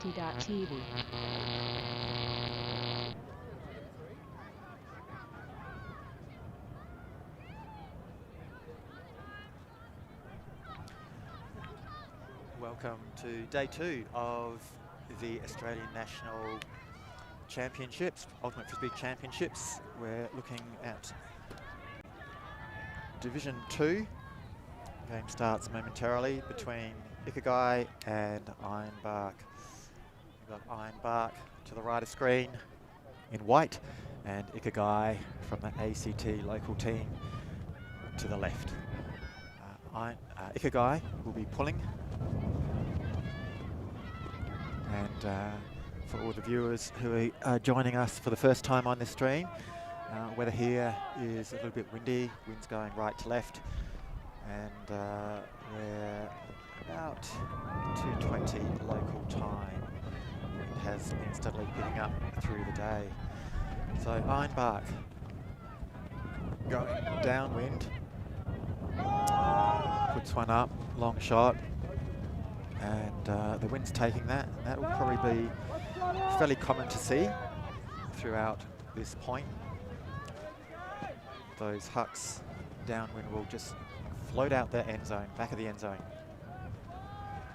AUC.TV. Welcome to day 2 of the Australian National Championships, Ultimate Frisbee Championships. We're looking at Division 2. Game starts momentarily between Ikegai and Ironbark. We've got Ironbark to the right of screen in white and Ikegai from the ACT local team to the left. Ikegai will be pulling. And for all the viewers who are joining us for the first time on this stream, weather here is a little bit windy, wind's going right to left, and we're about 2:20 local time. Wind has been steadily picking up through the day. So Ironbark going downwind, puts one up, long shot. And the wind's taking that, and that will probably be fairly common to see throughout this point. Those hucks downwind will just float out their end zone, back of the end zone.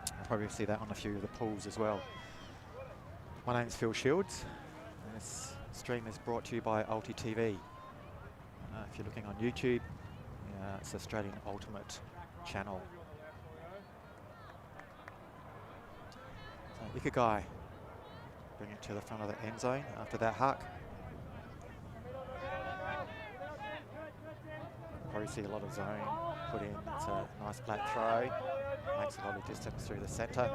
You'll probably see that on a few of the pools as well. My name's Phil Shields, and this stream is brought to you by Ulti TV. If you're looking on YouTube, it's Australian Ultimate channel. Ikegai, bring it to the front of the end zone after that huck. Probably see a lot of zone put in. It's a nice flat throw, makes a lot of distance through the centre.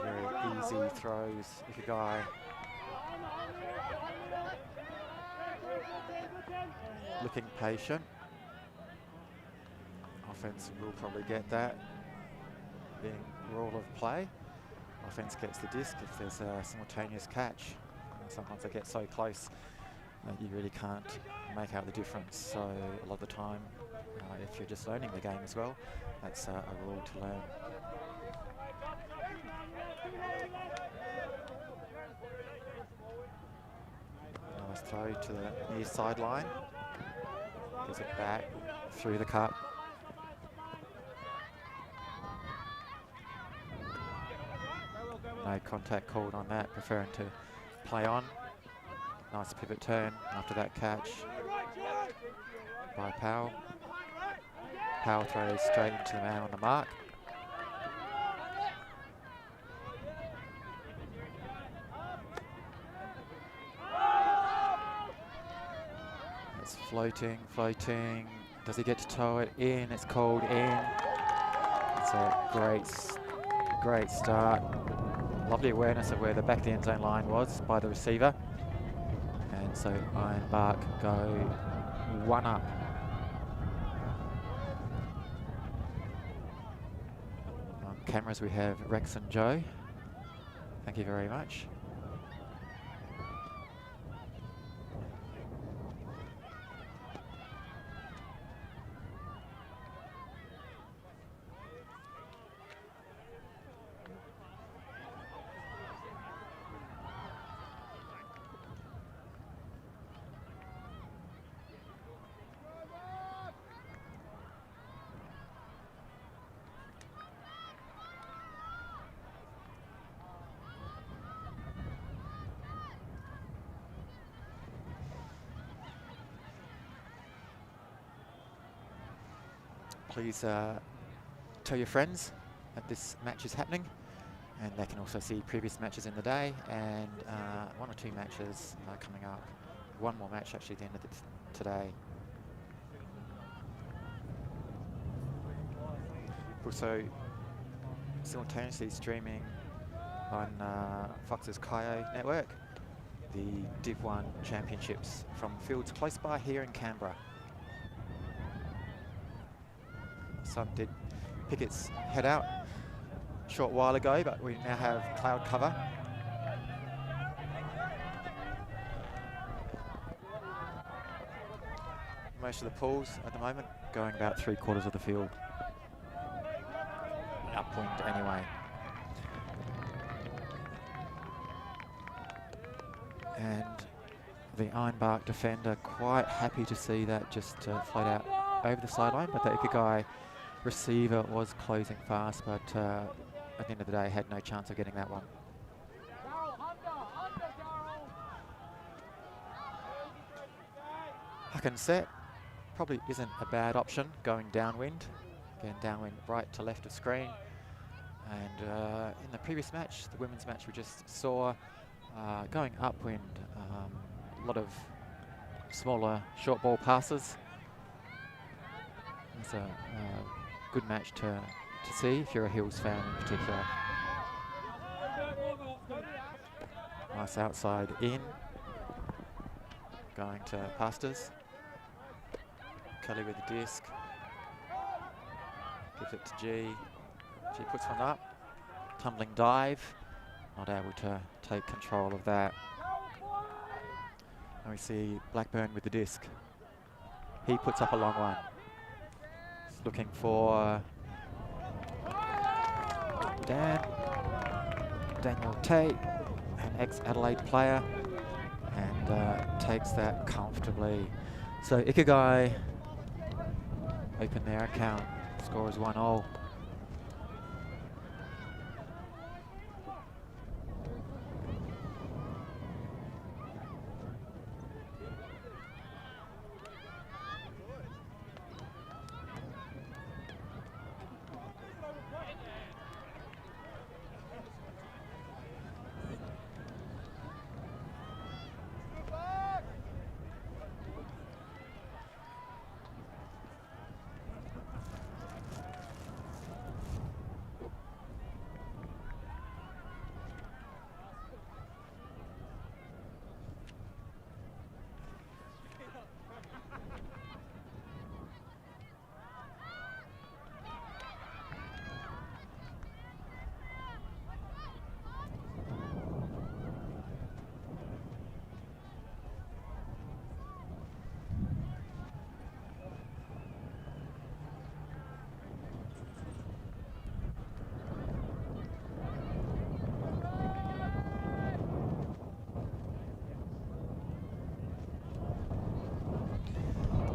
Very easy throws, Ikegai. Looking patient. Offense will probably get that, being rule of play. Offense gets the disc if there's a simultaneous catch. Sometimes they get so close that you really can't make out the difference. So a lot of the time, if you're just learning the game as well, that's a rule to learn. Nice throw to the near sideline. Gives it back through the cup. No contact called on that, preferring to play on. Nice pivot turn after that catch by Powell. Powell throws straight into the man on the mark. It's floating, floating. Does he get to tow it in? It's called in. It's a great start. Lovely awareness of where the back of the end zone line was by the receiver. And so Ironbark go one up. On cameras we have Rex and Joe. Thank you very much. Please tell your friends that this match is happening, and they can also see previous matches in the day, and 1 or 2 matches coming up. One more match actually at the end of today. Also simultaneously streaming on Fox's Kayo network the Div 1 Championships from fields close by here in Canberra. Sun did pick its head out a short while ago, but we now have cloud cover. Most of the pools at the moment going about 3/4 of the field. upwind anyway. And the Ironbark defender quite happy to see that just float out over the sideline, but the Ikegai receiver was closing fast, but at the end of the day had no chance of getting that one. Huck and set probably isn't a bad option going downwind. Again, downwind right to left of screen. And in the previous match, the women's match we just saw, going upwind, a lot of smaller short ball passes. It's a good match to see if you're a Hills fan in particular. Nice outside in. Going to Pastors. Kelly with the disc. Gives it to G. G puts one up. Tumbling dive. Not able to take control of that. And we see Blackburn with the disc. He puts up a long one. He's looking for Daniel Tate, an ex-Adelaide player, and takes that comfortably. So Ikegai open their account. Score is 1-0.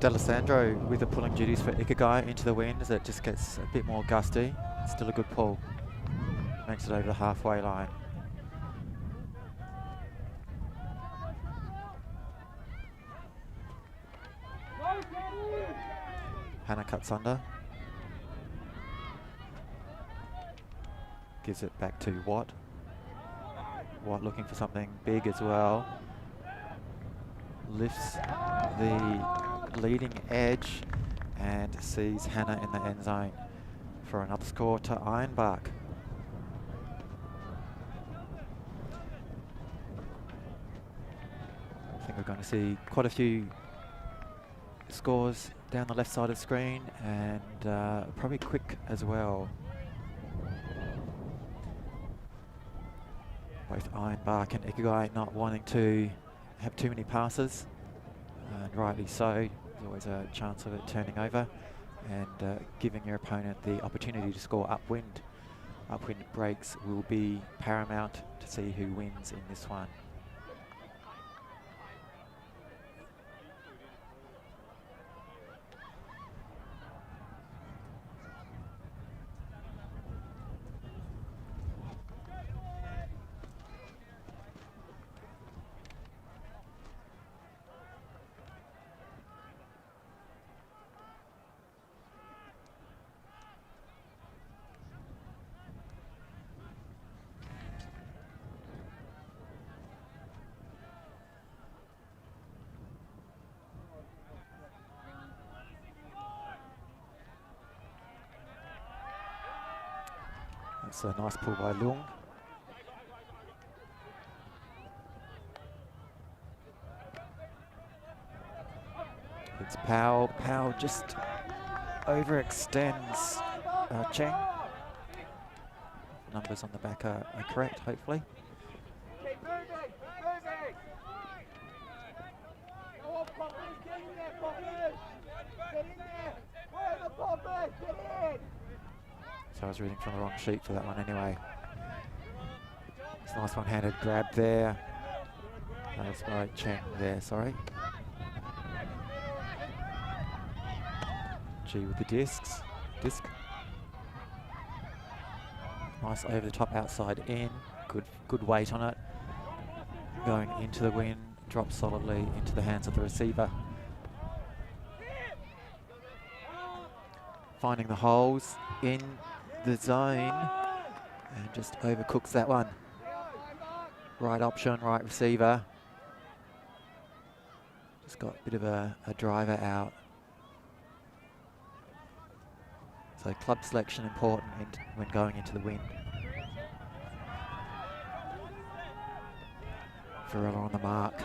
D'Alessandro with the pulling duties for Ikegai into the wind as it just gets a bit more gusty. Still a good pull. Makes it over the halfway line. Hannah cuts under. Gives it back to Watt. Watt looking for something big as well. Lifts the leading edge and sees Hannah in the end zone for another score to Ironbark. I think we're going to see quite a few scores down the left side of the screen, and probably quick as well. Both Ironbark and Ikegai not wanting to have too many passes, and rightly so. There's always a chance of it turning over, and giving your opponent the opportunity to score upwind. Upwind breaks will be paramount to see who wins in this one. That's a nice pull by Leung. It's Powell. Powell just overextends Cheng. Numbers on the back are correct, hopefully. Keep moving, moving. Go on, Poppers, get in there, Poppers. Get in there. Where are the Poppers? Get in. So So I was reading from the wrong sheet for that one anyway. It's a nice one-handed grab there. That's by Chen there, sorry. G with the disc. Nice over the top, outside in. Good weight on it. Going into the wind, drops solidly into the hands of the receiver. Finding the holes in the zone and just overcooks that one. Right option, right receiver. Just got a bit of a driver out. So club selection important when going into the wind. Varela on the mark.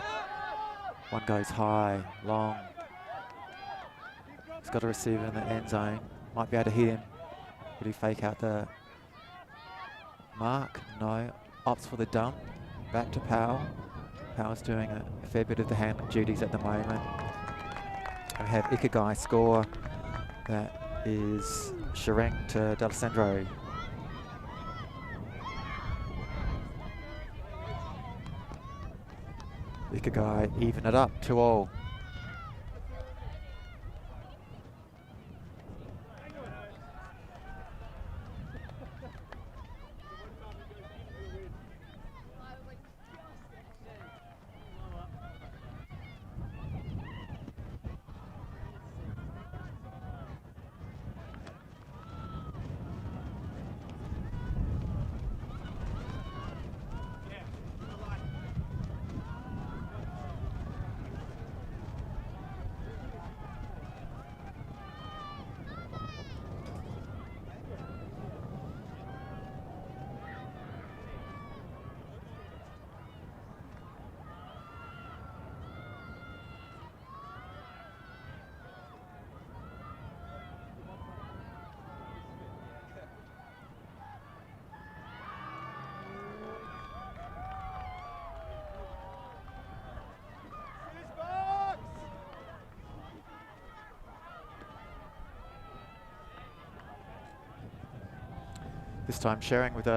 One goes high, long. He's got a receiver in the end zone. Might be able to hit him. Will he fake out the mark? No. Opts for the dump. Back to Powell. Powell's doing a fair bit of the handling duties at the moment. We have Ikegai score. That is Shireng to D'Alessandro. Ikegai even it up, 2-all. This time sharing with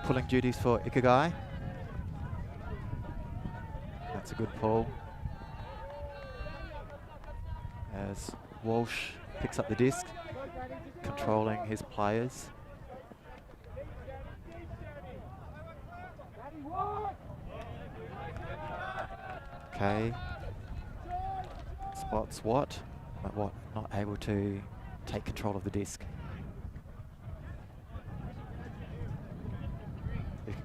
pulling duties for Ikegai. That's a good pull. As Walsh picks up the disc, controlling his players. Okay. Spots Watt, but Watt not able to take control of the disc.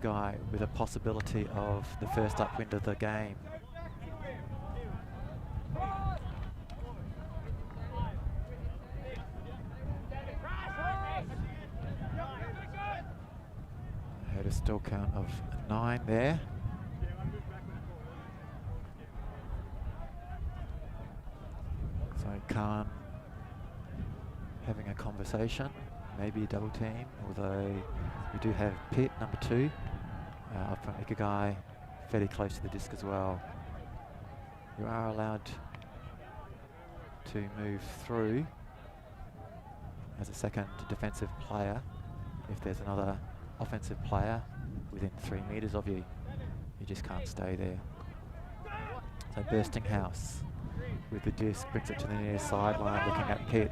Guy with a possibility of the first upwind of the game. Had a still count of 9 there. So Khan having a conversation, maybe a double team, although we do have Pitt, number 2, up from Ikegai, fairly close to the disc as well. You are allowed to move through as a second defensive player if there's another offensive player within 3 meters of you. You just can't stay there. So Bursting House with the disc brings it to the near sideline, looking at Pitt.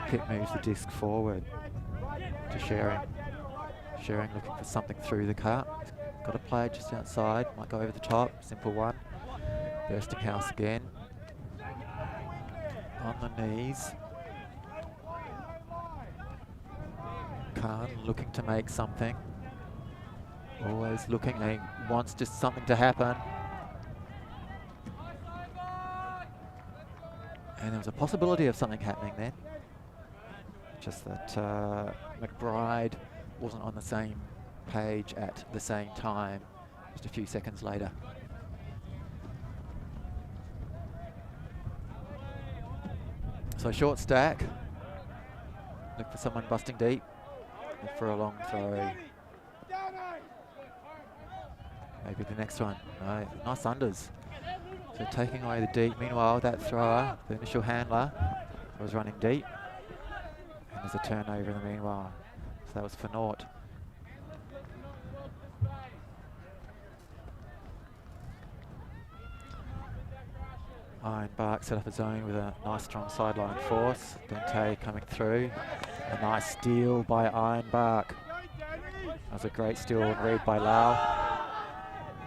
Pitt moves the disc forward to Sharing. Sharing looking for something through the cut. Got a player just outside, might go over the top, simple one. Bursting House again. On the knees. Khan looking to make something. Always looking, he wants just something to happen. And there was a possibility of something happening then. Just that McBride wasn't on the same page at the same time, just a few seconds later. So short stack. Look for someone busting deep. Look for a long throw. Maybe the next one. No, nice unders. So taking away the deep. Meanwhile, that thrower, the initial handler, was running deep. And there's a turnover in the meanwhile. So that was for naught. Ironbark set up a zone with a nice strong sideline force. Dente coming through. A nice steal by Ironbark. That was a great steal and read by Lau.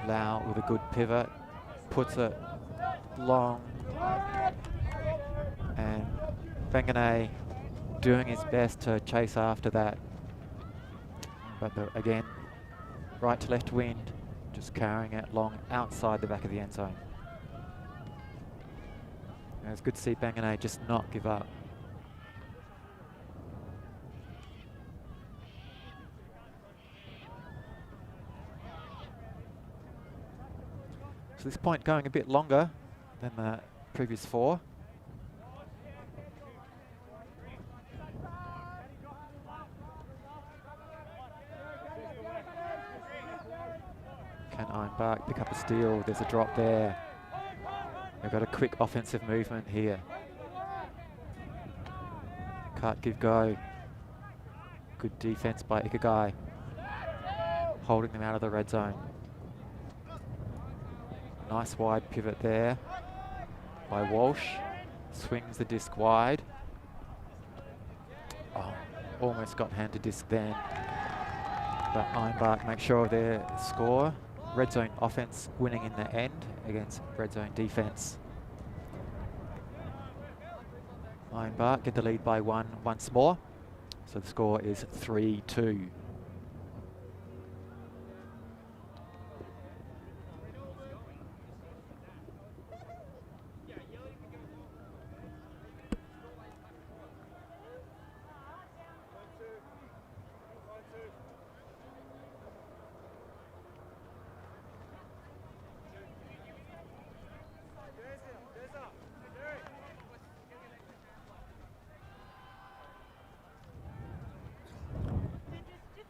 Lau with a good pivot. Puts it long. And Bengane doing his best to chase after that. But again, right to left wind, just carrying it long outside the back of the end zone. And it's good to see Bengane just not give up. So this point going a bit longer than the previous 4. Can Ironbark pick up a steal? There's a drop there. They've got a quick offensive movement here. Can't give go. Good defense by Ikegai. Holding them out of the red zone. Nice wide pivot there by Walsh. Swings the disc wide. Oh, almost got handed disc then. But Ironbark make sure of their score. Red zone offense winning in the end against red zone defense. Ironbark get the lead by 1 once more. So the score is 3-2.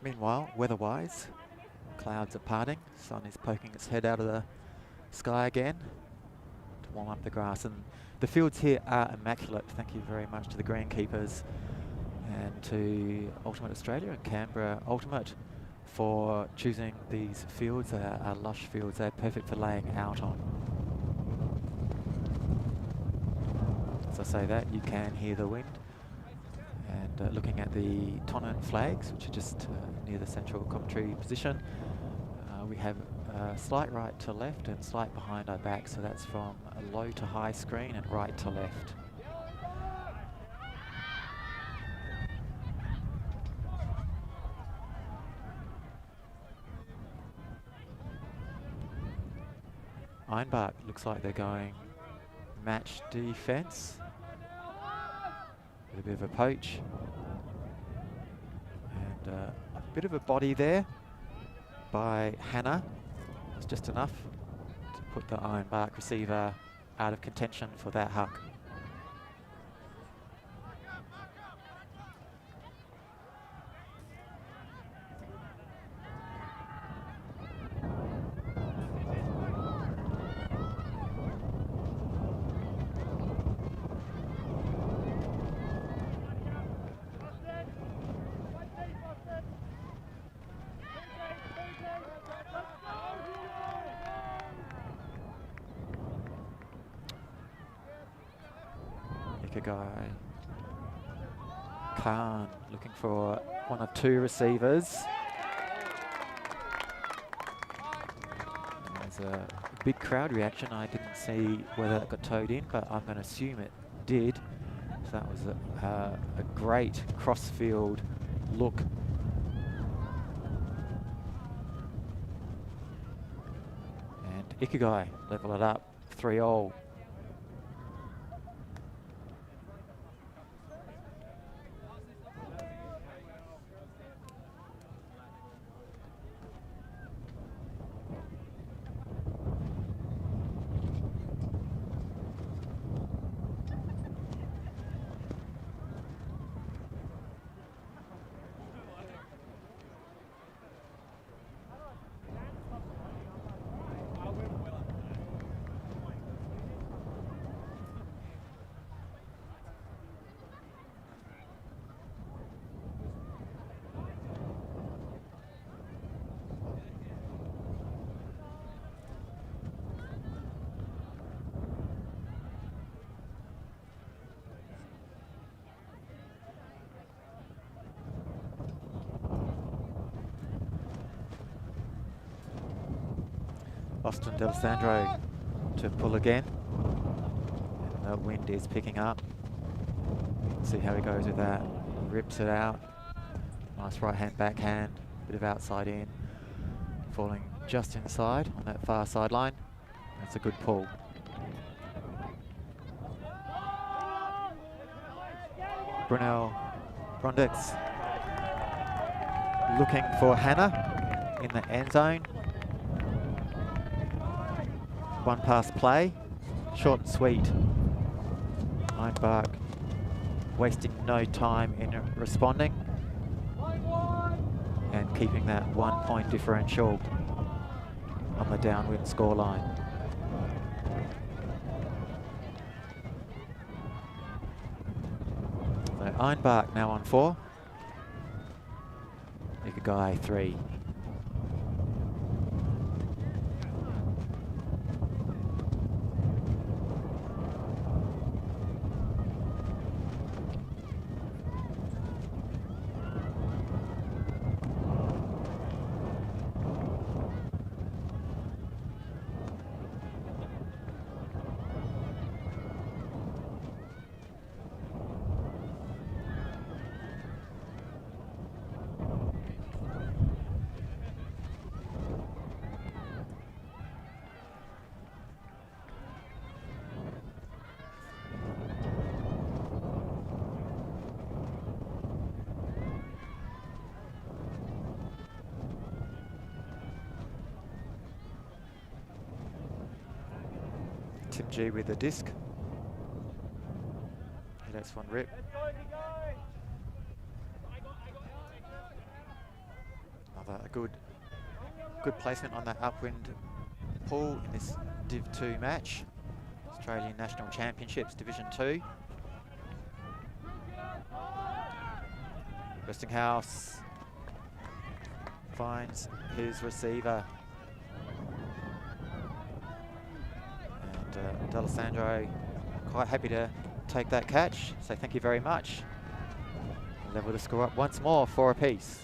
Meanwhile, weather-wise, clouds are parting. Sun is poking its head out of the sky again to warm up the grass. And the fields here are immaculate. Thank you very much to the greenkeepers and to Ultimate Australia and Canberra Ultimate for choosing these fields. They are lush fields. They're perfect for laying out on. As I say that, you can hear the wind. And looking at the Tonnan flags, which are just near the central commentary position, we have slight right to left and slight behind our back, so that's from a low to high screen and right to left. Ironbark looks like they're going match defense. With a bit of a poach. And a bit of a body there by Hannah. It's just enough to put the Ironbark receiver out of contention for that huck. Ikegai. Khan looking for one of 2 receivers. There's a big crowd reaction. I didn't see whether it got towed in, but I'm going to assume it did. So that was a great cross-field look. And Ikegai level it up, 3-all. Austin D'Alessandro to pull again. And the wind is picking up. See how he goes with that. Rips it out. Nice right hand, backhand. Bit of outside in. Falling just inside on that far sideline. That's a good pull. Brunel Brondix looking for Hannah in the end zone. One pass play, short and sweet. Ironbark wasting no time in responding and keeping that 1 point differential on the downwind scoreline. So Ironbark now on 4. Ikegai 3. Tim G with the disc. He lets one rip. Another good placement on that upwind pull in this Div 2 match. Australian National Championships Division 2. Westinghouse finds his receiver. And D'Alessandro quite happy to take that catch. So thank you very much. Level the score up once more, 4 apiece.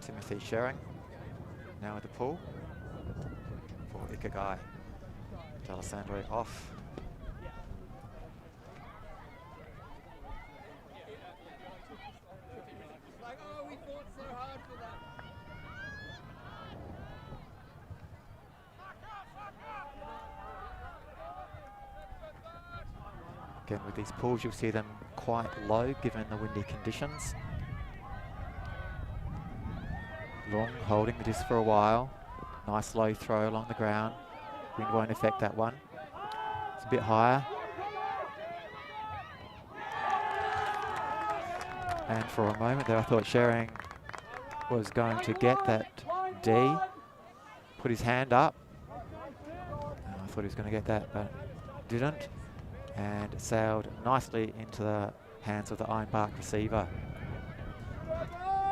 Timothy Sherring now with the pull for Ikegai. D'Alessandro off. Again, with these pulls, you'll see them quite low given the windy conditions. Long, holding the disc for a while. Nice low throw along the ground. Wind won't affect that one. It's a bit higher. And for a moment there, I thought Sherring was going to get that D. Put his hand up. And I thought he was going to get that, but didn't. And sailed nicely into the hands of the Ironbark receiver.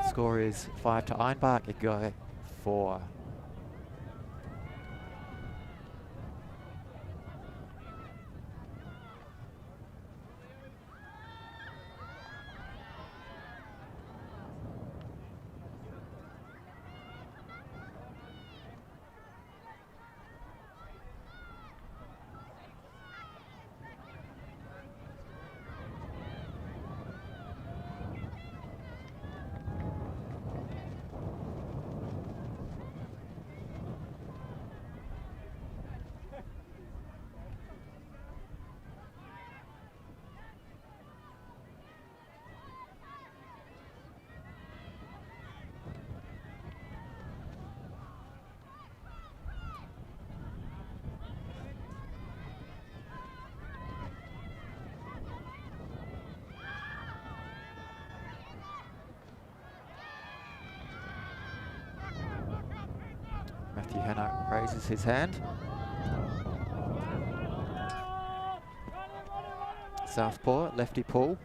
Score is 5 to Ironbark, Ikegai 4. Matthew Hanna raises his hand. Southpaw, lefty pull.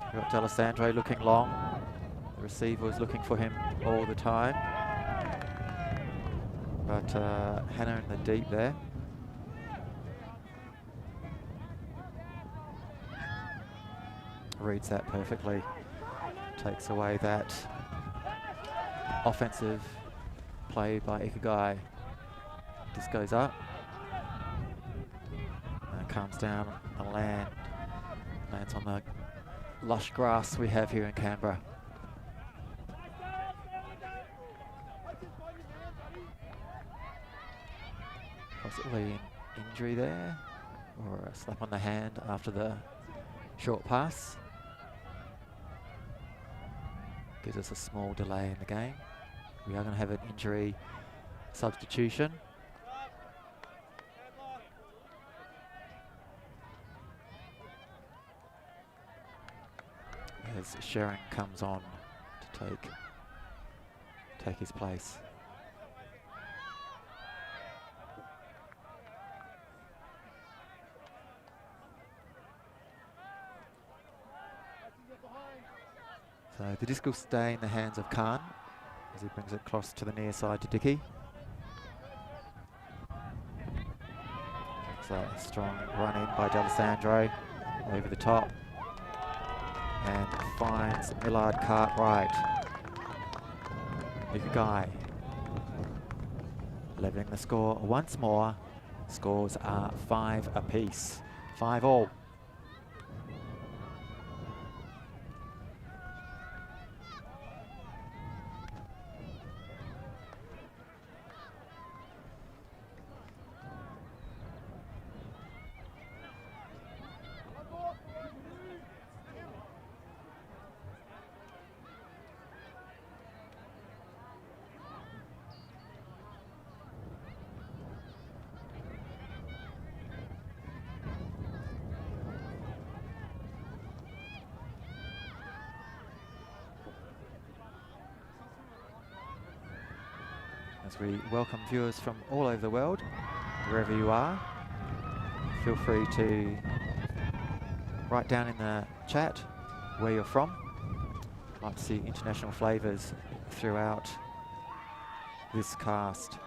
We've got D'Alessandro looking long. The receiver was looking for him all the time. But Hanna in the deep there. Reads that perfectly. Takes away that offensive play by Ikegai. This goes up. And comes down and lands on the lush grass we have here in Canberra. Possibly an injury there, or a slap on the hand after the short pass. Gives us a small delay in the game. We are going to have an injury substitution. As Sharon comes on to take his place. So the disc will stay in the hands of Khan as he brings it across to the near side to Dickey. So a strong run in by D'Alessandro over the top and finds Millard Cartwright. Ikegai leveling the score once more. Scores are 5 apiece, 5-all. As we welcome viewers from all over the world, wherever you are, feel free to write down in the chat where you're from. I'd like to see international flavours throughout this cast.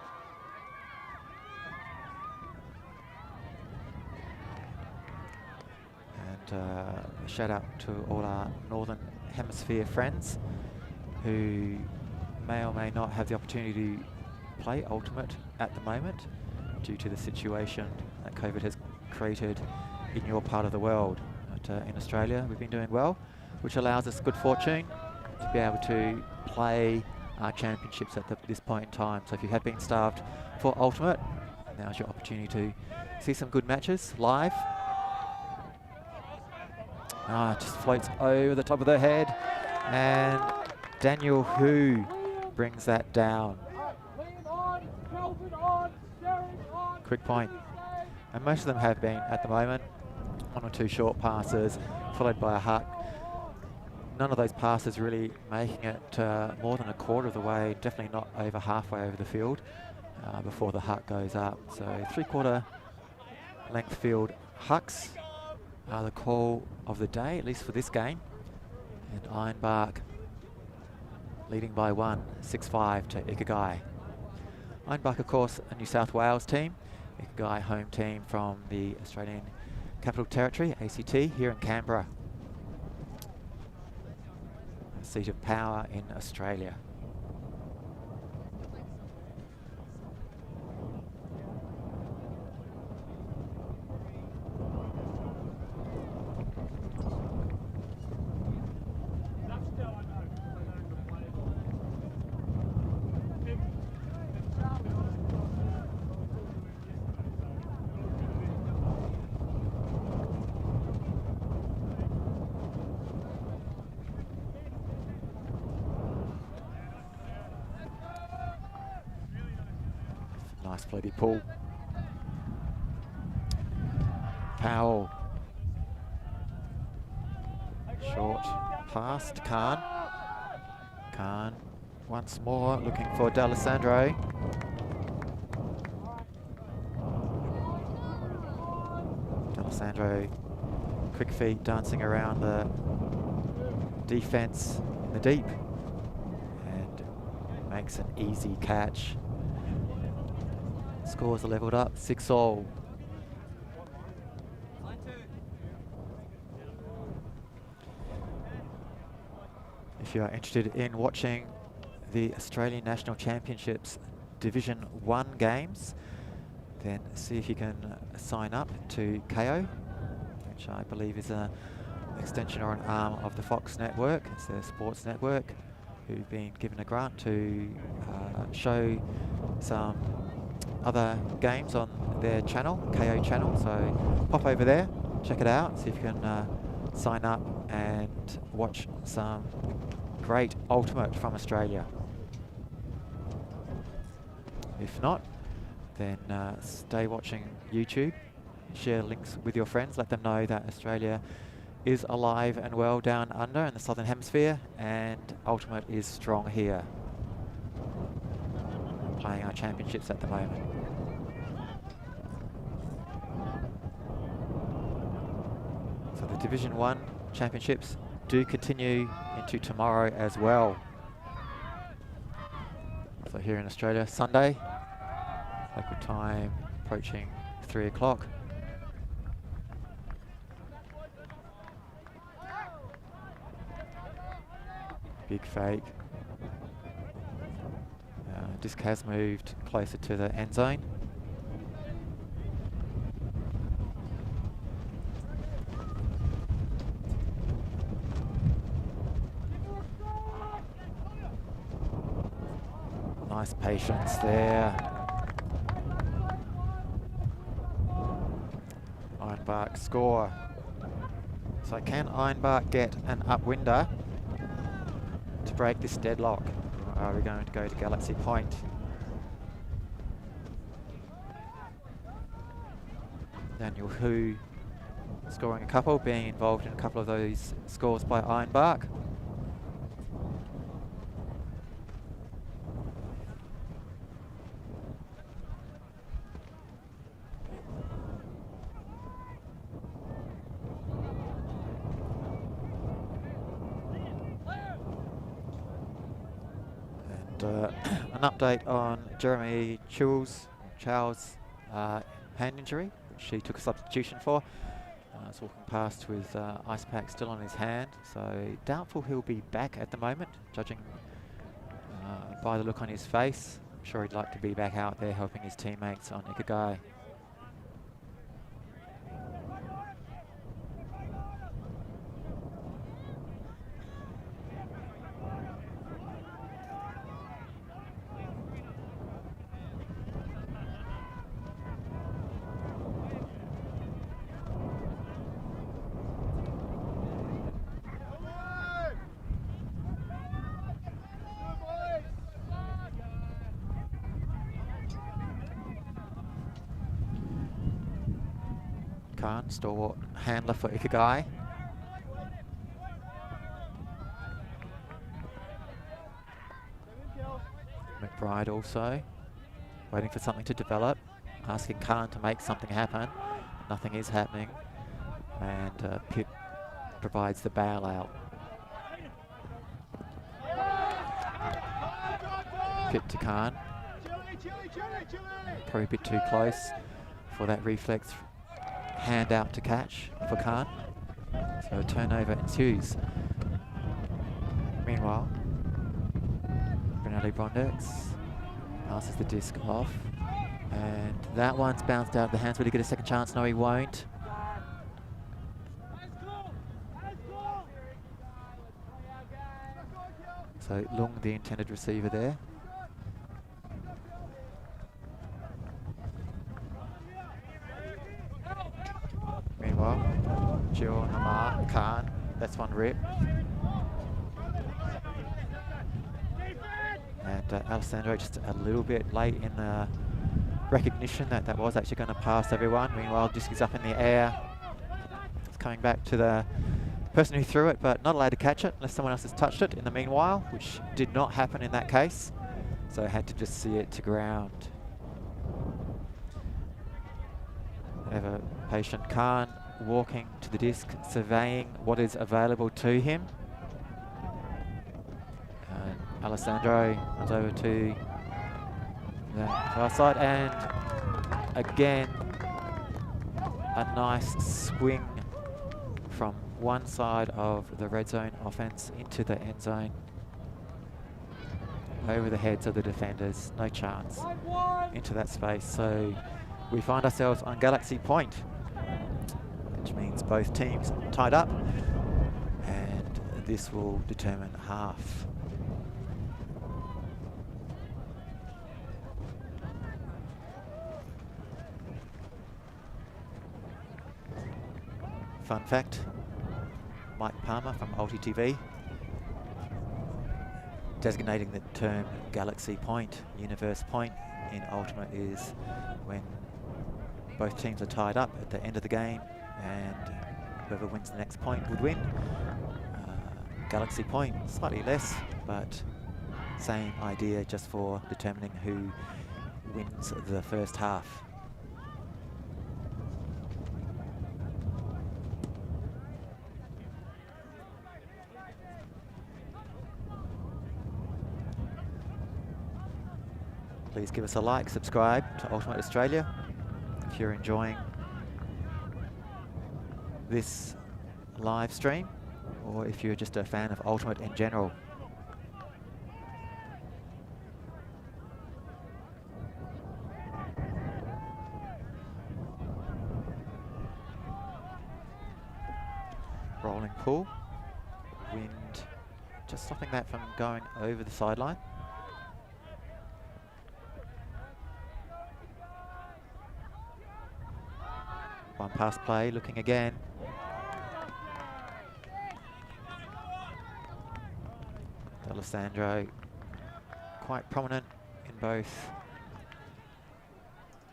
And a shout out to all our Northern Hemisphere friends who may or may not have the opportunity to play Ultimate at the moment due to the situation that COVID has created in your part of the world. But in Australia, we've been doing well, which allows us good fortune to be able to play our championships at this point in time. So if you have been starved for Ultimate, now's your opportunity to see some good matches live. Just floats over the top of the head, and Daniel Hu brings that down. Quick point. And most of them have been, at the moment, 1 or 2 short passes, followed by a huck. None of those passes really making it more than a quarter of the way, definitely not over halfway over the field before the huck goes up. So 3/4 length field hucks are the call of the day, at least for this game. And Ironbark leading by 1, 6-5 to Ikegai. Ironbark, of course, a New South Wales team. Ikegai, home team from the Australian Capital Territory, ACT, here in Canberra. A seat of power in Australia. Nice floaty pull. Powell. Short pass to Khan. Khan once more looking for D'Alessandro. D'Alessandro, quick feet dancing around the defense in the deep and makes an easy catch. Scores are leveled up, 6-all. If you are interested in watching the Australian National Championships Division 1 games, then see if you can sign up to KO, which I believe is an extension or an arm of the Fox network. It's their sports network, who've been given a grant to show some other games on their channel, KO channel. So pop over there, check it out, see if you can sign up and watch some great Ultimate from Australia. If not, then stay watching YouTube, share links with your friends, let them know that Australia is alive and well down under in the Southern Hemisphere, and Ultimate is strong here, playing our championships at the moment. So the Division 1 championships do continue into tomorrow as well. So here in Australia, Sunday, local time approaching 3 o'clock. Big fake. Disc has moved closer to the end zone. Nice patience there. Ironbark score. So can Ironbark get an upwinder to break this deadlock? Or are we going to go to Galaxy Point? Daniel Hu scoring a couple, being involved in a couple of those scores by Ironbark. An update on Jeremy Charles' hand injury, which he took a substitution for. He's walking past with ice pack still on his hand, so doubtful he'll be back at the moment, judging by the look on his face. I'm sure he'd like to be back out there helping his teammates on Ikegai. Khan, stalwart handler for Ikegai. McBride also waiting for something to develop, asking Khan to make something happen. Nothing is happening, and Pip provides the bailout. Pip to Khan. Probably a bit too close for that reflex hand out to catch for Khan. So a turnover ensues. Meanwhile, Brunelli Bondex passes the disc off, and that one's bounced out of the hands. Will he get a second chance? No, he won't. So Lung, the intended receiver there. Meanwhile, Jill on the mark, Khan, that's one rip. And Alessandro just a little bit late in the recognition that that was actually going to pass everyone. Meanwhile, disc is up in the air. It's coming back to the person who threw it, but not allowed to catch it unless someone else has touched it in the meanwhile, which did not happen in that case. So I had to just see it to ground. Ever patient Khan walking to the disc, surveying what is available to him. And Alessandro comes over to the far side, and again a nice swing from one side of the red zone offense into the end zone. Over the heads of the defenders, no chance into that space. So we find ourselves on Galaxy point, which means both teams tied up, and this will determine half. Fun fact, Mike Palmer from Ulti TV designating the term Galaxy point, Universe point in Ultimate is when both teams are tied up at the end of the game and whoever wins the next point would win. Galaxy point, slightly less, but same idea, just for determining who wins the first half. Please give us a like, subscribe to Ultimate Australia if you're enjoying this live stream, or if you're just a fan of Ultimate in general. Rolling pull, wind just stopping that from going over the sideline. One pass play, looking again. Alessandro quite prominent in both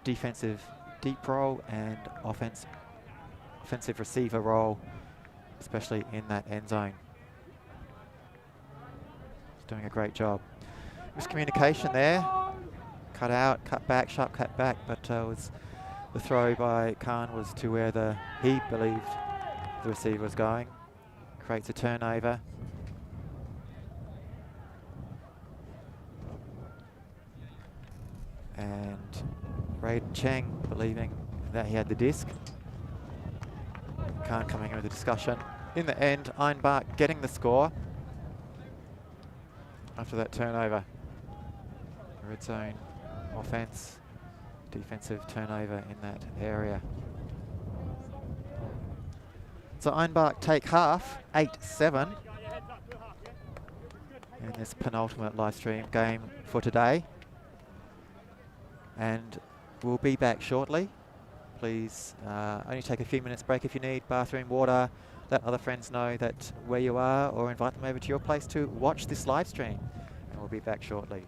defensive deep role and offensive receiver role, especially in that end zone. He's doing a great job. Miscommunication there. Cut out, cut back, sharp cut back, but was the throw by Khan was to where he believed the receiver was going. Creates a turnover. And Raiden Cheng believing that he had the disc. Khan coming in with a discussion. In the end, Ironbark getting the score after that turnover. Red zone offense. Defensive turnover in that area. So Ironbark take half, 8-7 in this penultimate live stream game for today. And we'll be back shortly. Please only take a few minutes break if you need bathroom, water. Let other friends know that where you are, or invite them over to your place to watch this live stream. And we'll be back shortly.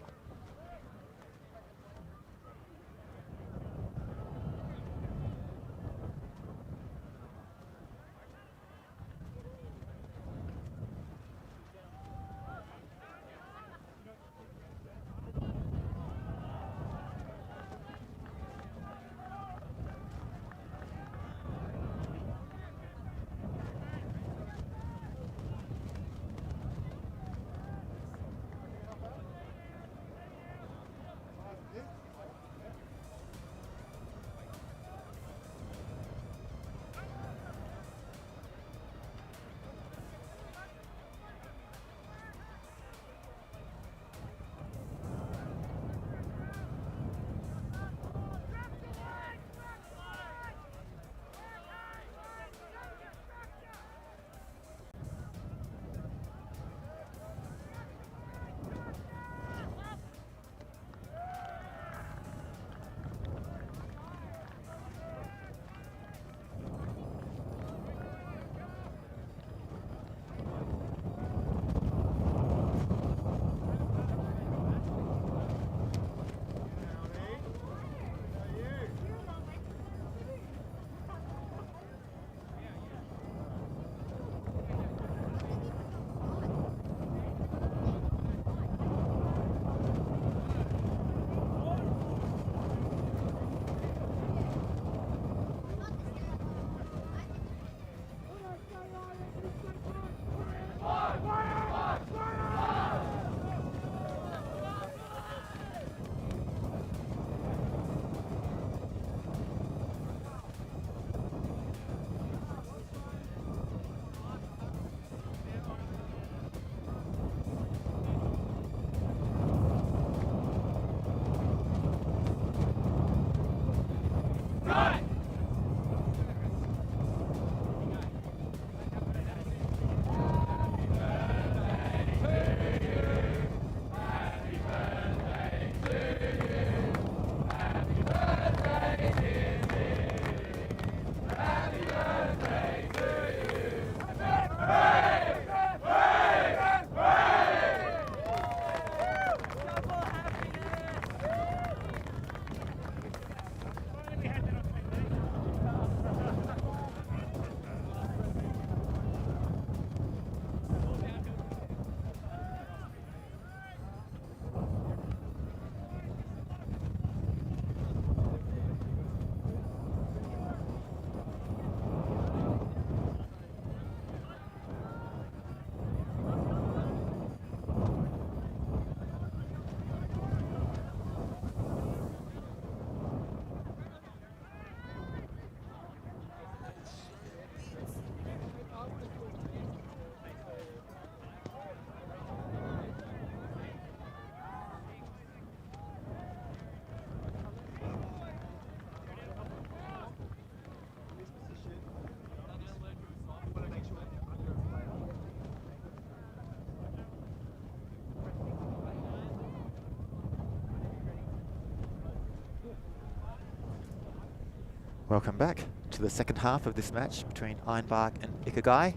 Welcome back to the second half of this match between Ironbark and Ikegai.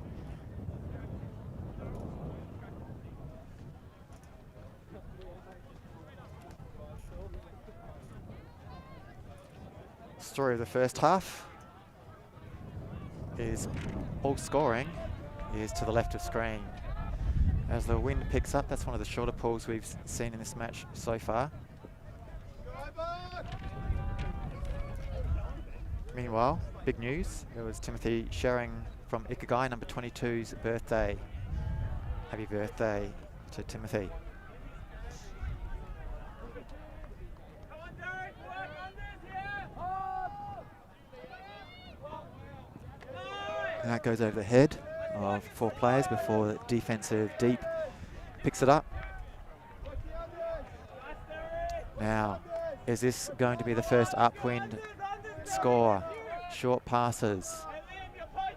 Story of the first half is all scoring is to the left of screen. As the wind picks up, that's one of the shorter pulls we've seen in this match so far. Meanwhile, big news, it was Timothy sharing from Ikegai, number 22's birthday. Happy birthday to Timothy. And that goes over the head of 4 players before the defensive deep picks it up. Now, is this going to be the first upwind score? Short passes.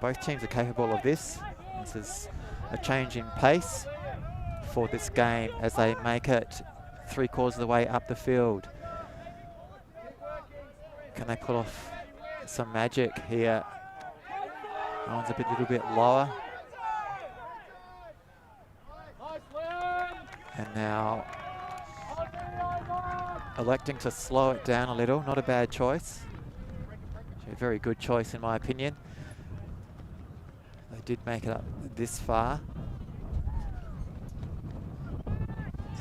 Both teams are capable of this. This is a change in pace for this game as they make it 3/4 of the way up the field. Can they pull off some magic here? That one's a little bit lower. And now electing to slow it down a little. Not a bad choice. A very good choice in my opinion. They did make it up this far.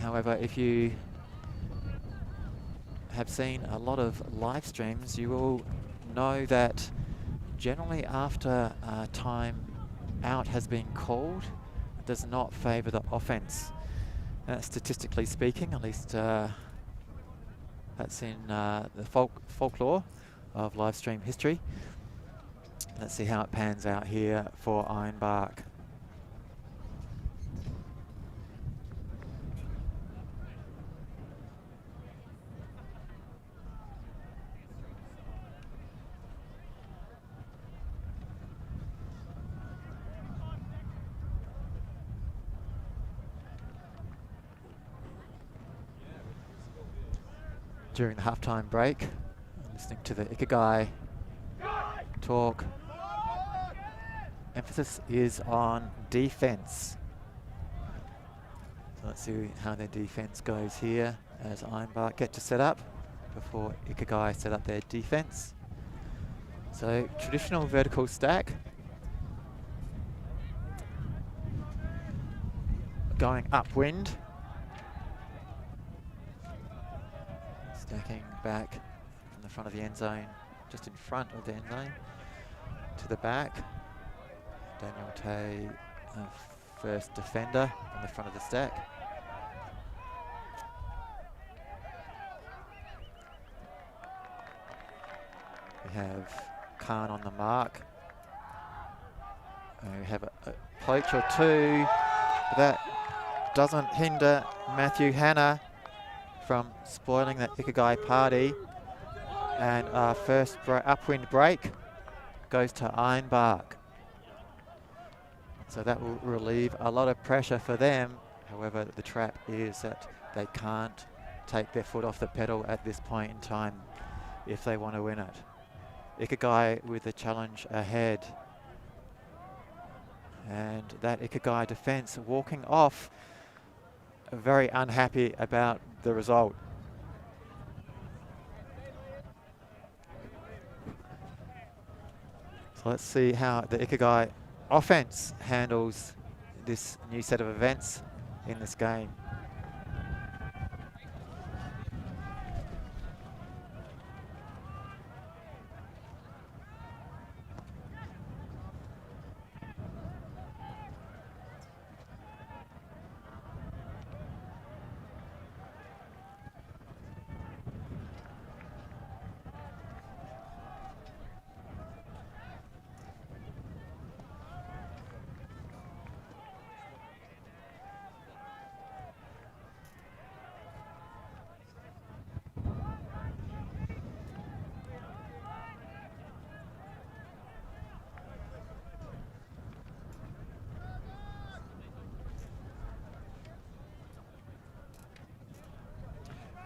However, if you have seen a lot of live streams, you will know that generally after time out has been called, it does not favour the offence. Statistically speaking, at least that's in the folklore of live stream history. Let's see how it pans out here for Ironbark. During the halftime break, listening to the Ikegai talk. Emphasis is on defense. So let's see how their defense goes here as Ironbark get to set up before Ikegai set up their defense. So traditional vertical stack. Going upwind. Stacking back from the front of the end zone, just in front of the end zone, to the back. Daniel Tay, first defender on the front of the stack. We have Khan on the mark. We have a poach or two. That doesn't hinder Matthew Hanna from spoiling that Ikegai party. And our first upwind break goes to Ironbark. So that will relieve a lot of pressure for them. However, the trap is that they can't take their foot off the pedal at this point in time if they want to win it. Ikegai with the challenge ahead. And that Ikegai defense walking off, very unhappy about the result. So let's see how the Ikegai offense handles this new set of events in this game.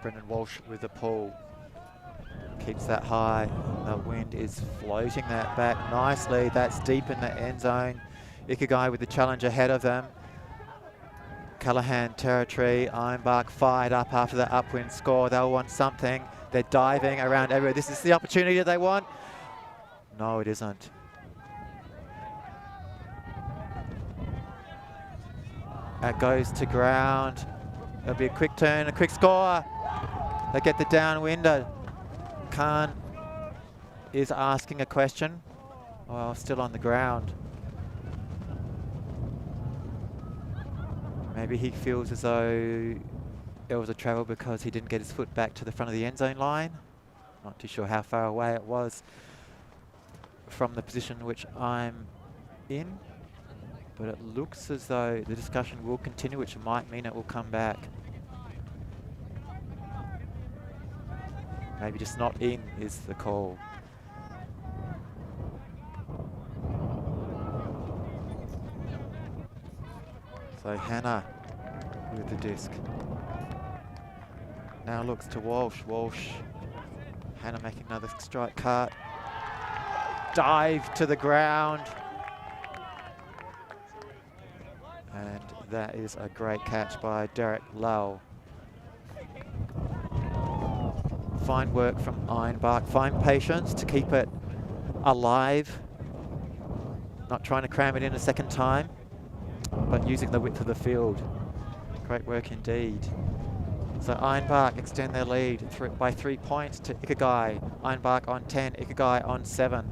Brendan Walsh with the pull. Keeps that high. the wind is floating that back nicely. That's deep in the end zone. Ikegai with the challenge ahead of them. Callaghan territory. Ironbark fired up after the upwind score. They'll want something. They're diving around everywhere. This is the opportunity that they want. No, it isn't. That goes to ground. It'll be a quick turn, a quick score. They get the downwinder. Khan is asking a question. Well, still on the ground. Maybe he feels as though it was a travel because he didn't get his foot back to the front of the end zone line. Not too sure how far away it was from the position which I'm in. But it looks as though the discussion will continue, which might mean it will come back. Maybe just not in is the call. So Hannah with the disc. Now looks to Walsh. Walsh. Hannah making another strike cut. Dive to the ground. And that is a great catch by Derek Lowell. Fine work from Ironbark. Fine patience to keep it alive. Not trying to cram it in a second time, but using the width of the field. Great work indeed. So Ironbark extend their lead by 3 points to Ikegai. Ironbark on 10, Ikegai on 7.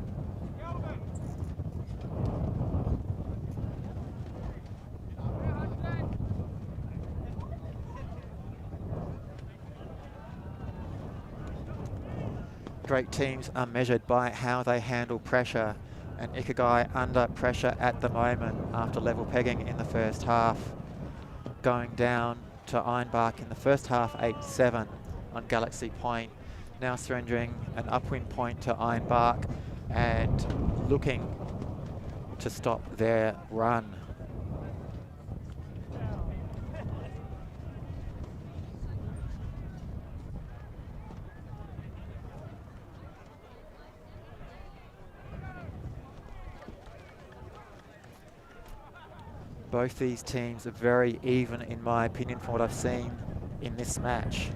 Great teams are measured by how they handle pressure, and Ikegai under pressure at the moment after level pegging in the first half. Going down to Ironbark in the first half 8-7 on Galaxy Point. Now surrendering an upwind point to Ironbark and looking to stop their run. Both these teams are very even, in my opinion, from what I've seen in this match.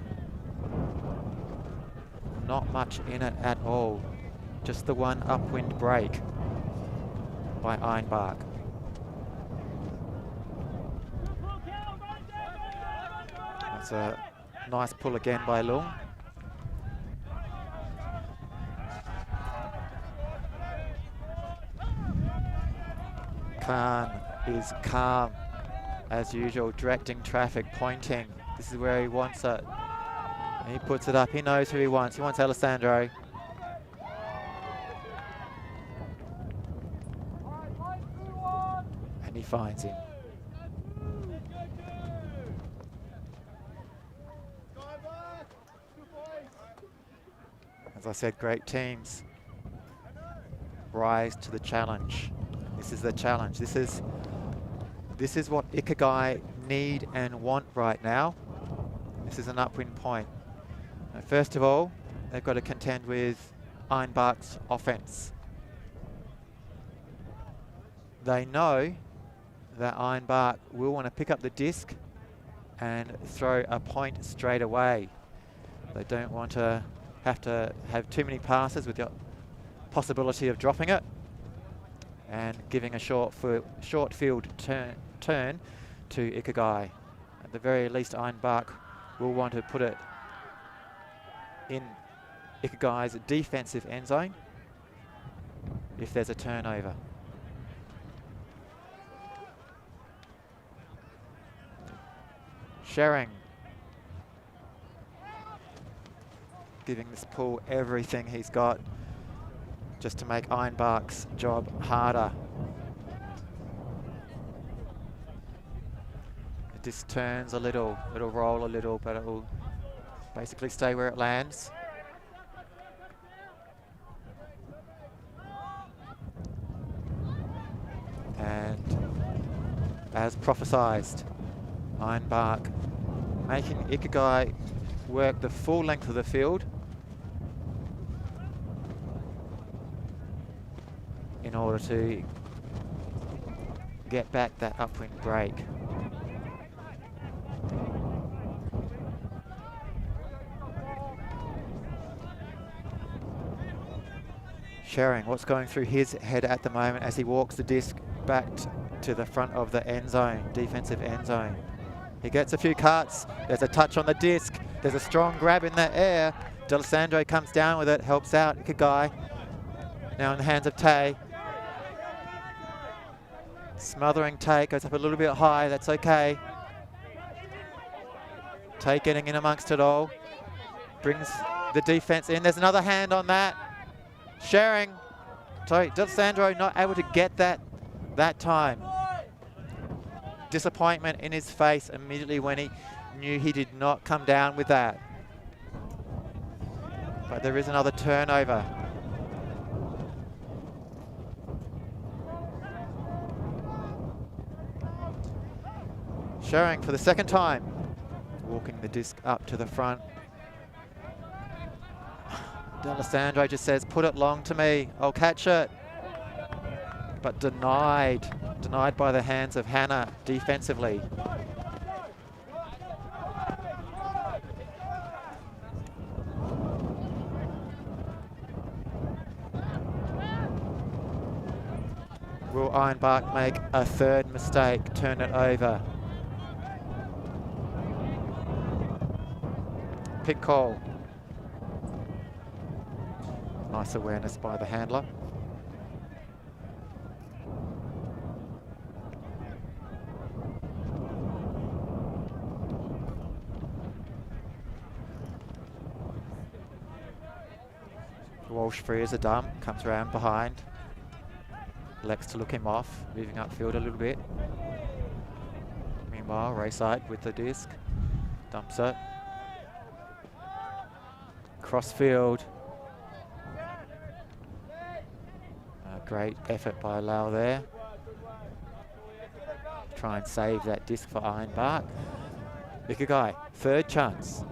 Not much in it at all. Just the one upwind break by Ironbark. That's a nice pull again by Lung. Khan is calm as usual, directing traffic, pointing. This is where he wants it. And he puts it up. He knows who he wants. He wants Alessandro. And he finds him. As I said, great teams rise to the challenge. This is the challenge. This is what Ikegai need and want right now. This is an upwind point. First of all, they've got to contend with Ironbark's offense. They know that Ironbark will want to pick up the disc and throw a point straight away. They don't want to have too many passes with the possibility of dropping it and giving a short field turn to Ikegai. At the very least, Ironbark will want to put it in Ikegai's defensive end zone if there's a turnover. Sherring giving this pool everything he's got just to make Ironbark's job harder. It just turns a little, it'll roll a little, but it will basically stay where it lands. And as prophesized, Ironbark making Ikegai work the full length of the field. in order to get back that upwind break. Sharing what's going through his head at the moment as he walks the disc back to the front of the end zone, defensive end zone. He gets a few cuts. There's a touch on the disc. There's a strong grab in the air. D'Alessandro comes down with it, helps out Ikegai. Now in the hands of Tay. Smothering Tay, goes up a little bit high, that's okay. Tay getting in amongst it all. Brings the defense in. There's another hand on that. Sharing. Sorry, D'Alessandro not able to get that time. Disappointment in his face immediately when he knew he did not come down with that. But there is another turnover. Sharing for the second time. Walking the disc up to the front. D'Alessandro just says, put it long to me, I'll catch it. But denied by the hands of Hannah defensively. Will Ironbark make a third mistake, turn it over? Pick call. Nice awareness by the handler. Walsh free as a dump, comes around behind. Elects to look him off, moving upfield a little bit. Meanwhile, Rayside with the disc, dumps it. Crossfield. Great effort by Lau there. Try and save that disc for Ironbark. Ikegai, third chance.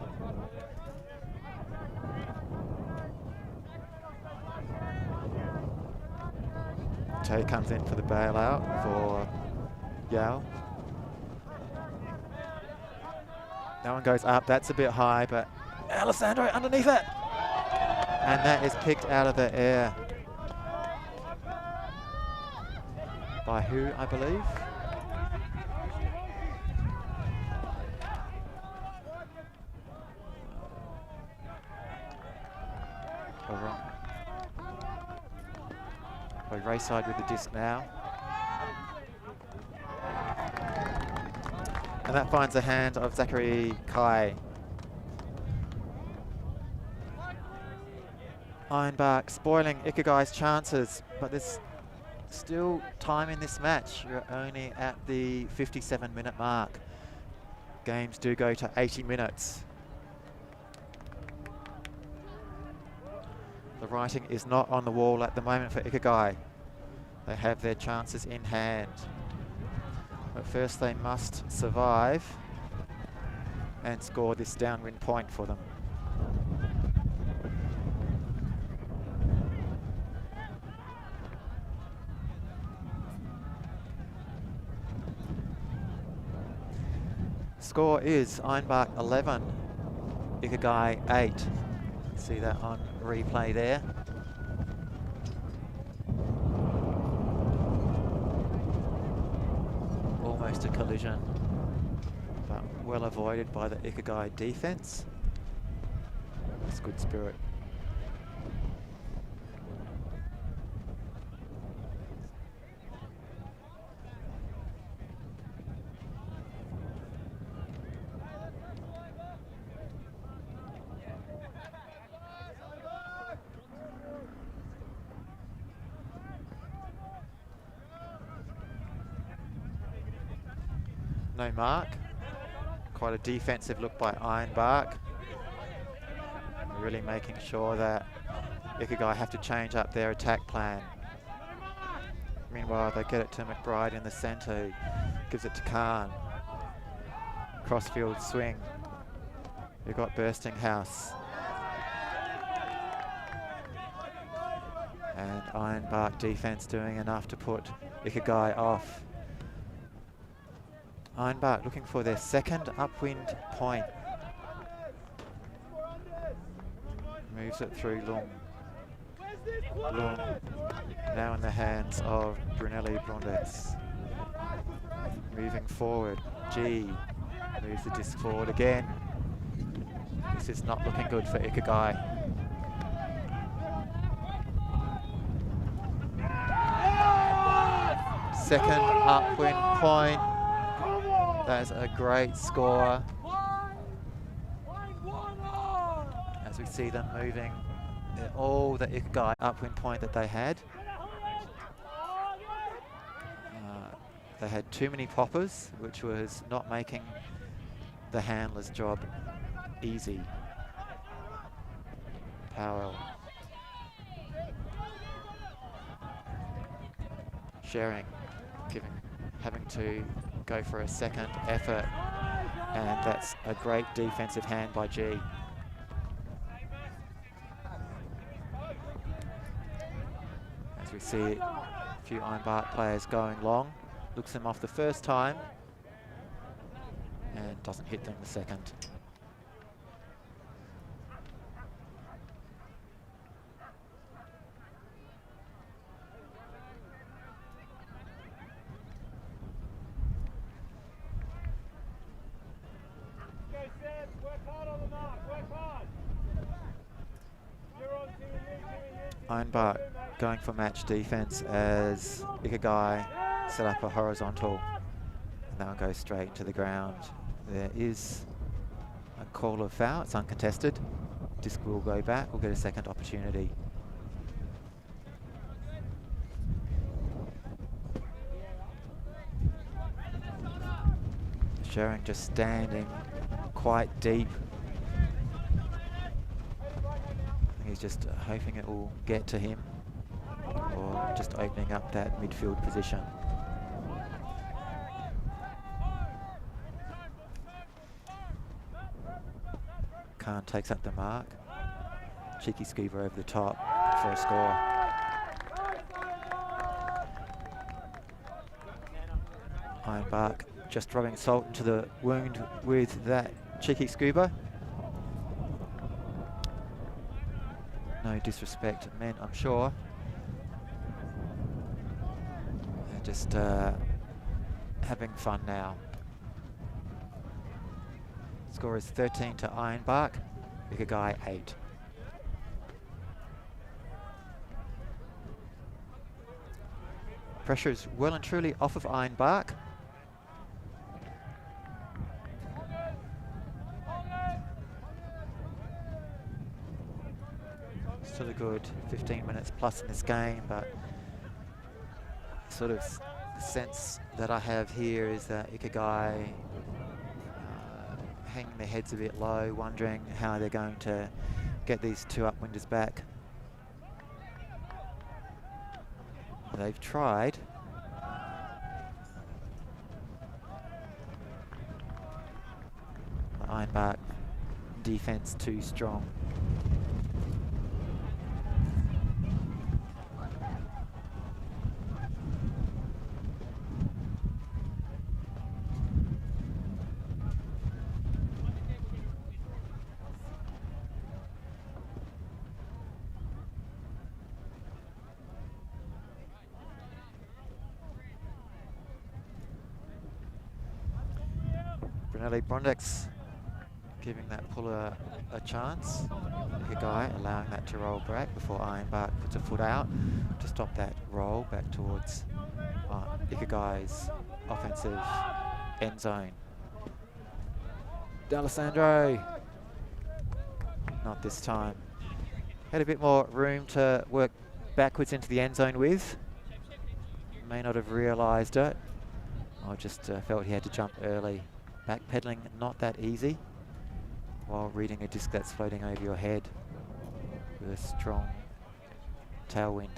Tay comes in for the bailout for Yao. That one goes up, that's a bit high, but Alessandro underneath it. And that is picked out of the air. By who, I believe? By Rayside with the disc now. And that finds the hand of Zachary Kai. Ironbark spoiling Ikegai's chances, but there's still time in this match. You're only at the 57-minute mark. Games do go to 80 minutes. The writing is not on the wall at the moment for Ikegai. They have their chances in hand. But first they must survive and score this downwind point for them. Score is Ironbark 11, Ikegai 8. See that on replay there. Almost a collision, but well avoided by the Ikegai defense. That's good spirit. No mark. Quite a defensive look by Ironbark. Really making sure that Ikegai have to change up their attack plan. Meanwhile, they get it to McBride in the centre, who gives it to Khan. Crossfield swing. We've got Bursting House. And Ironbark defense doing enough to put Ikegai off. Ironbark looking for their second upwind point. Moves it through Lung. Lung now in the hands of Brunelli Brondets. Moving forward, G moves the disc forward again. This is not looking good for Ikegai. Second upwind point. That's a great score. As we see them moving all the Ikegai upwind point that they had. They had too many poppers, which was not making the handler's job easy. Powell. Sharing, having to go for a second effort, and that's a great defensive hand by G. As we see a few Ironbark players going long, looks them off the first time and doesn't hit them the second. Ironbark going for match defense as Ikegai set up a horizontal, and that will go straight to the ground. There is a call of foul, it's uncontested. Disc will go back, we'll get a second opportunity. Sharing just standing quite deep. He's just hoping it will get to him, or just opening up that midfield position. Khan takes up the mark. Cheeky scuba over the top for a score. Ironbark just rubbing salt into the wound with that cheeky scuba. No disrespect meant, I'm sure. They're just having fun now. Score is 13 to Ironbark, Ikegai 8. Pressure is well and truly off of Ironbark. Still a good 15 minutes plus in this game, but sort of sense that I have here is that Ikegai hanging their heads a bit low, wondering how they're going to get these two upwinders back. They've tried. The Ironbark defense too strong. Brunelli Brondets giving that puller a chance. Ikegai allowing that to roll back before Ironbark puts a foot out to stop that roll back towards Ikegai's offensive end zone. D'Alessandro, not this time. Had a bit more room to work backwards into the end zone with. May not have realised it, or just felt he had to jump early. Backpedaling not that easy while reading a disc that's floating over your head with a strong tailwind.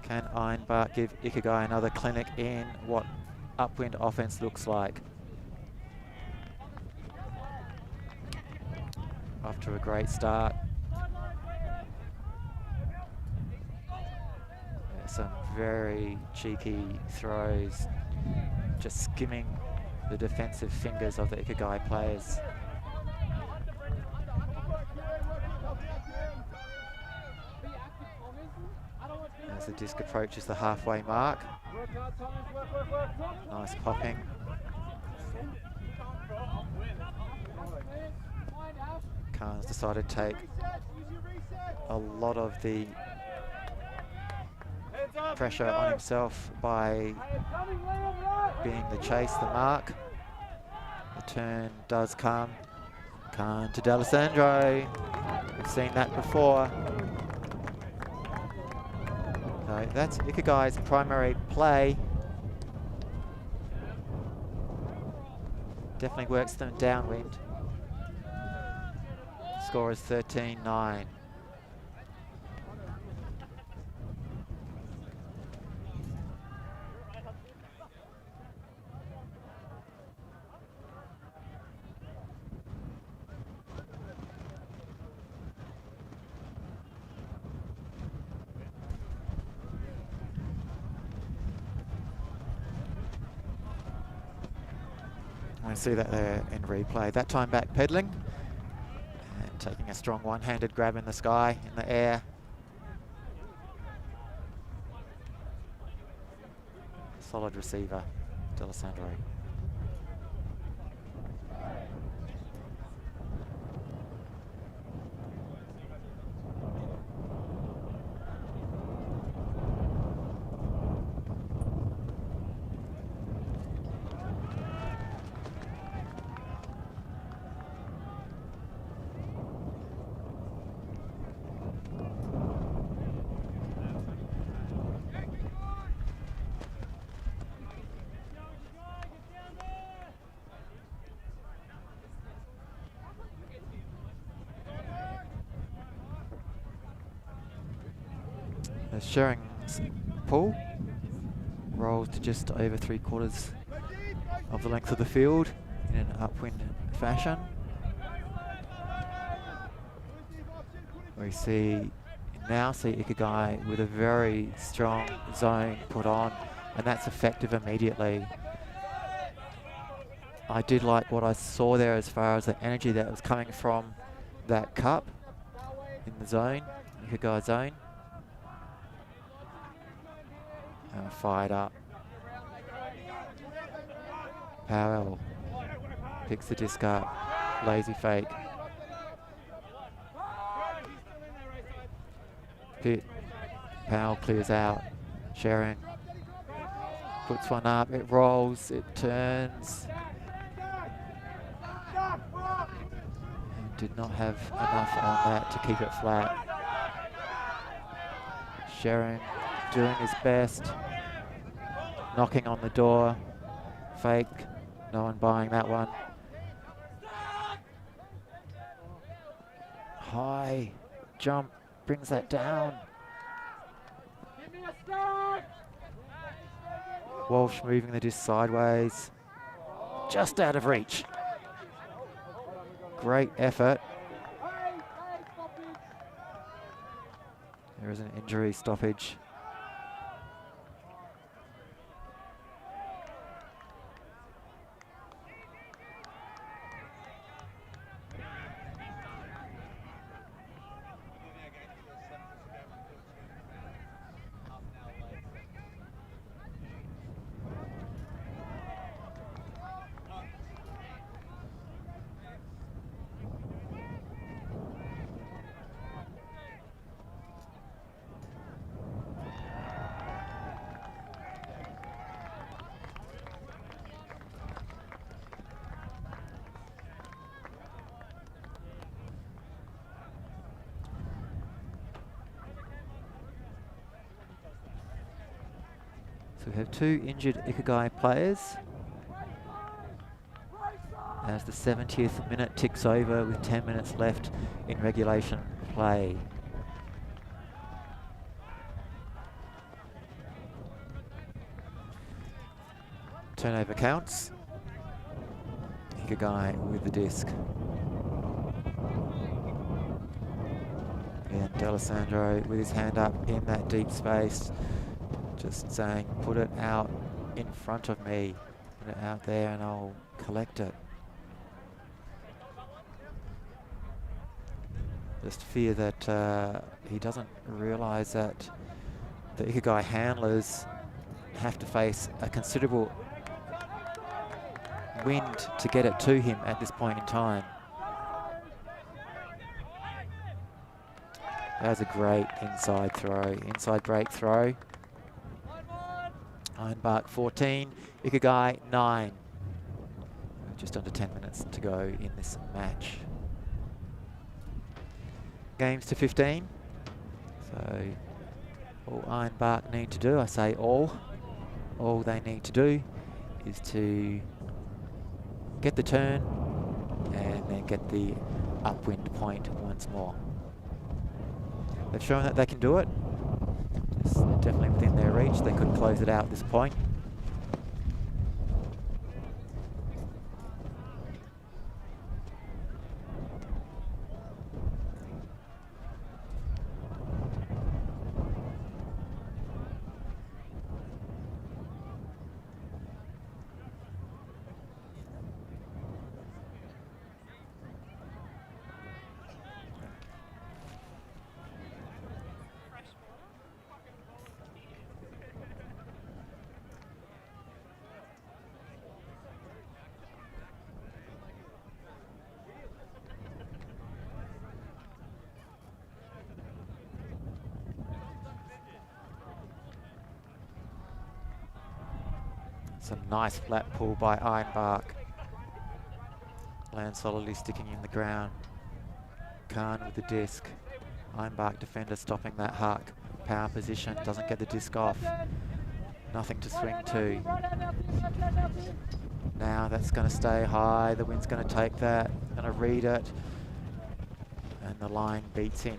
Can Ironbark give Ikegai another clinic in what upwind offense looks like. Off to a great start. Some very cheeky throws, just skimming the defensive fingers of the Ikegai players. As the disc approaches the halfway mark. Nice popping. Khan's decided to take a lot of the pressure on himself by being the chase, the mark. The turn does come. Khan to D'Alessandro. We've seen that before. So that's Ikegai's primary play. Definitely works them downwind. Score is 13-9. I see that there in replay. That time back pedaling and taking a strong one-handed grab in the sky, in the air. Solid receiver, D'Alessandro. Shearing's pull rolls to just over 3/4 of the length of the field in an upwind fashion. We now see Ikegai with a very strong zone put on, and that's effective immediately. I did like what I saw there as far as the energy that was coming from that cup in the zone, Ikegai zone. Fired up. Powell picks the disc up. Lazy fake. Pitt. Powell clears out. Shearing puts one up. It rolls. It turns. And did not have enough on that to keep it flat. Shearing doing his best. Knocking on the door. Fake. No one buying that one. High jump. Brings that down. Walsh moving the disc sideways. Just out of reach. Great effort. There is an injury stoppage. So we have two injured Ikegai players as the 70th minute ticks over with 10 minutes left in regulation play. Turnover counts. Ikegai with the disc. And D'Alessandro with his hand up in that deep space, just saying, put it out in front of me, put it out there and I'll collect it. Just fear that he doesn't realize that the Ikegai handlers have to face a considerable wind to get it to him at this point in time. That was a great inside throw, inside break throw. Ironbark 14, Ikegai 9. Just under 10 minutes to go in this match. Games to 15. So all Ironbark need to do, I say all they need to do is to get the turn and then get the upwind point once more. They've shown that they can do it. It's definitely within their reach. They could close it out at this point. Some nice flat pull by Ironbark. Land solidly sticking in the ground. Khan with the disc. Ironbark defender stopping that huck. Power position, doesn't get the disc off. Nothing to swing to. Now that's going to stay high. The wind's going to take that, going to read it. And the line beats him.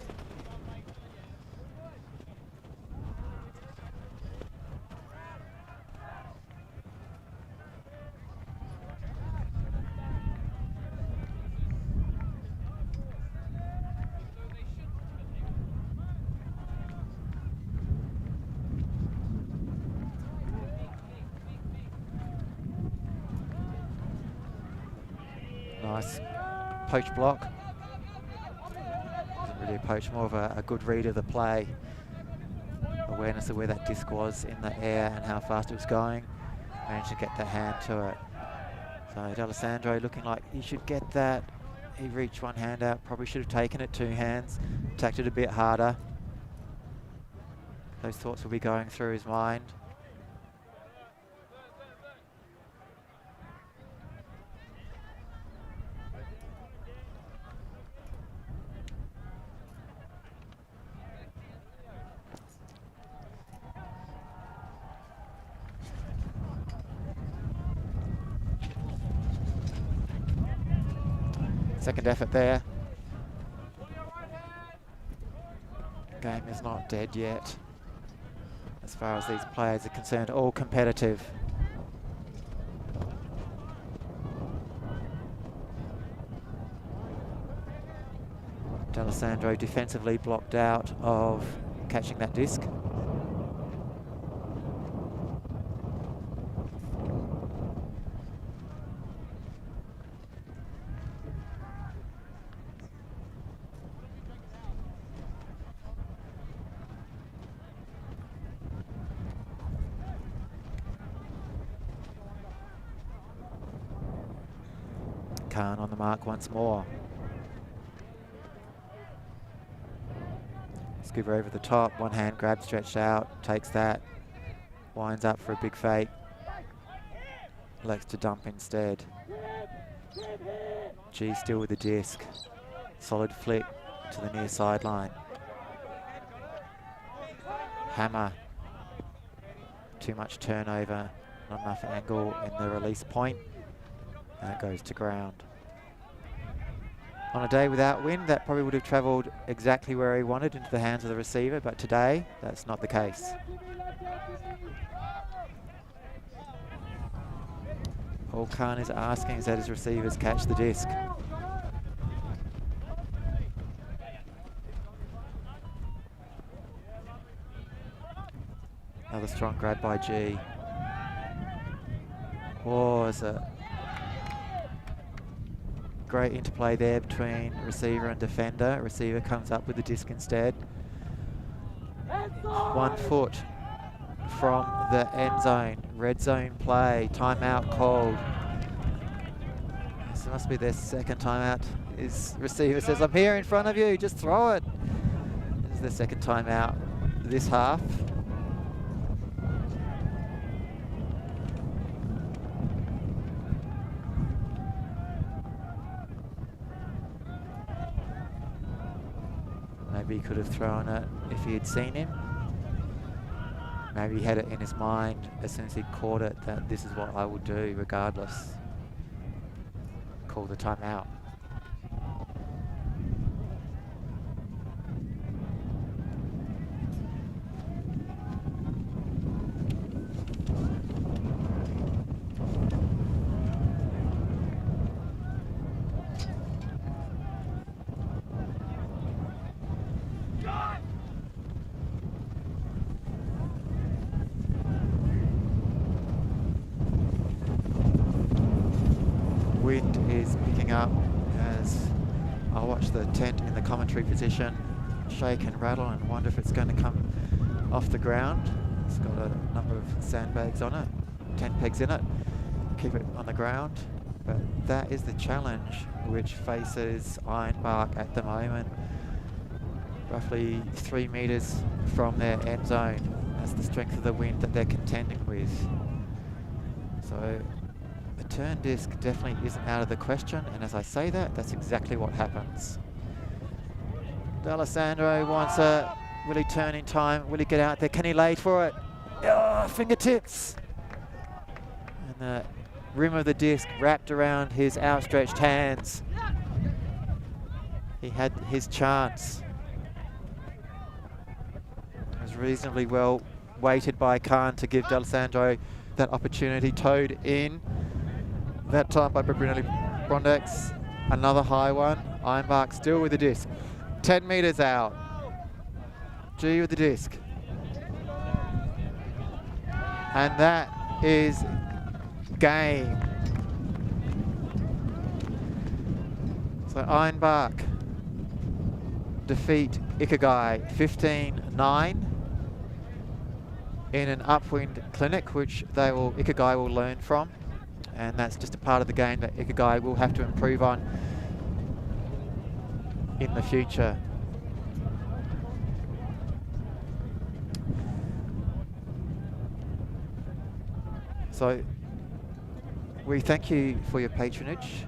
Nice poach block. Wasn't really a poach, more of a good read of the play. Awareness of where that disc was in the air and how fast it was going. Managed to get the hand to it. So D'Alessandro looking like he should get that. He reached one hand out, probably should have taken it two hands, attacked it a bit harder. Those thoughts will be going through his mind. Second effort there. Game is not dead yet. As far as these players are concerned, all competitive. D'Alessandro defensively blocked out of catching that disc. Khan on the mark once more. Scuba over the top, one hand grab stretched out, takes that, winds up for a big fake. Elects to dump instead. G still with the disc. Solid flick to the near sideline. Hammer. Too much turnover, not enough angle in the release point. And it goes to ground. On a day without wind, that probably would have travelled exactly where he wanted, into the hands of the receiver, but today, that's not the case. All Khan is asking is that his receivers catch the disc. Another strong grab by G. Oh, it's a great interplay there between receiver and defender. Receiver comes up with the disc instead. 1 foot from the end zone. Red zone play. Timeout called. This must be their second timeout. His receiver says, I'm here in front of you, just throw it. This is their second timeout this half. Maybe he could have thrown it if he had seen him. Maybe he had it in his mind as soon as he caught it that this is what I will do regardless. Call the timeout. Wind is picking up as I watch the tent in the commentary position shake and rattle and wonder if it's going to come off the ground. It's got a number of sandbags on it, tent pegs in it, keep it on the ground. But that is the challenge which faces Ironbark at the moment, roughly 3 meters from their end zone. That's the strength of the wind that they're contending with. So a turn disc definitely isn't out of the question, and as I say that, that's exactly what happens. D'Alessandro wants a, will he turn in time? Will he get out there? Can he lay for it? Oh, fingertips! And the rim of the disc wrapped around his outstretched hands. He had his chance. It was reasonably well weighted by Khan to give D'Alessandro that opportunity. Towed in. That time by Brunelli Brondex. Another high one. Ironbark still with the disc. 10 meters out. G with the disc. And that is game. So Ironbark defeat Ikegai 15-9 in an upwind clinic, which Ikegai will learn from. And that's just a part of the game that Ikegai will have to improve on in the future. So we thank you for your patronage.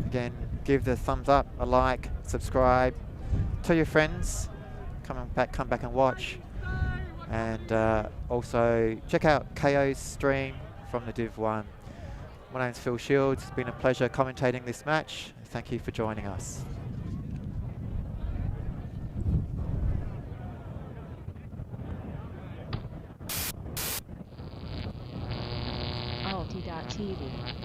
Again, give the thumbs up, a like, subscribe, tell your friends, come back and watch. And also check out KO's stream from the Div 1. My name's Phil Shields. It's been a pleasure commentating this match. Thank you for joining us. Alti.tv